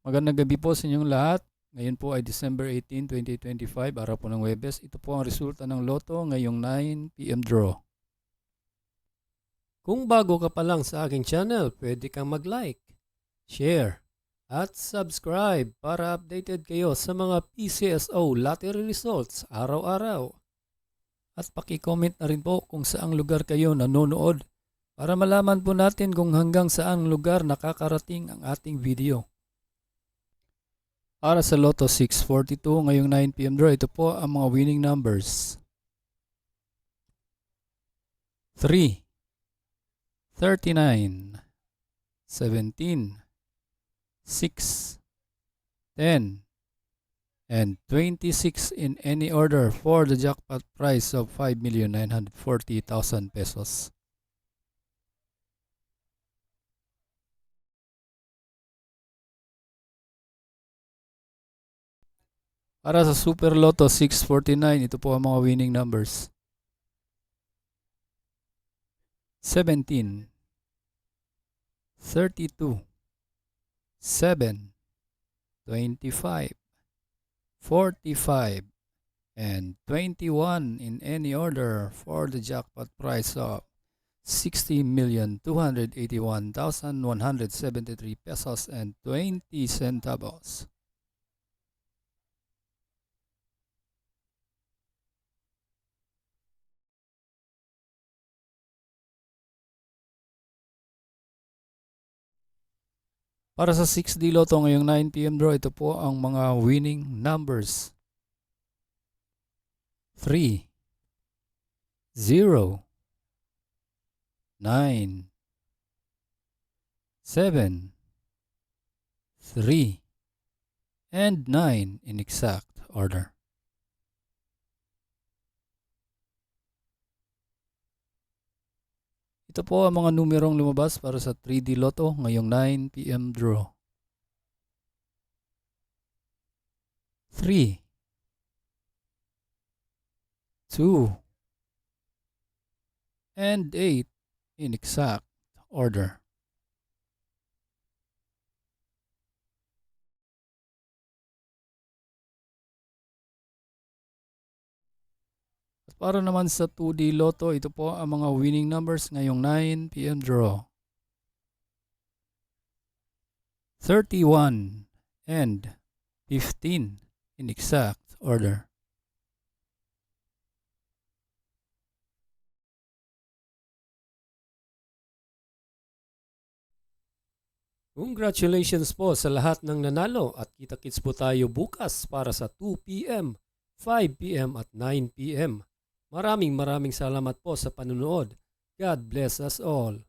Magandang gabi po sa inyong lahat. Ngayon po ay December 18, 2025, araw po ng Huwebes. Ito po ang resulta ng Lotto ngayong 9 p.m. draw. Kung bago ka pa lang sa aking channel, pwede kang mag-like, share, at subscribe para updated kayo sa mga PCSO lottery results araw-araw. At paki-comment na rin po kung saang lugar kayo nanonood para malaman po natin kung hanggang saang lugar nakakarating ang ating video. Para sa Lotto 642 ngayong 9 p.m. draw, ito po ang mga winning numbers. 3, 39, 17, 6, 10, and 26 in any order for the jackpot prize of 5,940,000 pesos. Para sa Super Lotto 649, ito po ang mga winning numbers. 17, 32, 7, 25, 45, and 21 in any order for the jackpot prize of 60,281,173 pesos and 20 centavos. Para sa 6D Lotto ngayong 9 p.m. draw, ito po ang mga winning numbers. 3, 0, 9, 7, 3, and 9 in exact order. Ito po ang mga numerong lumabas para sa 3D Lotto ngayong 9 p.m. draw. 3, 2, and 8 in exact order. At para naman sa 2D Lotto, ito po ang mga winning numbers ngayong 9 p.m. draw. 31 and 15 in exact order. Congratulations po sa lahat ng nanalo at kita-kits po tayo bukas para sa 2 p.m., 5 p.m. at 9 p.m. Maraming salamat po sa panunood. God bless us all.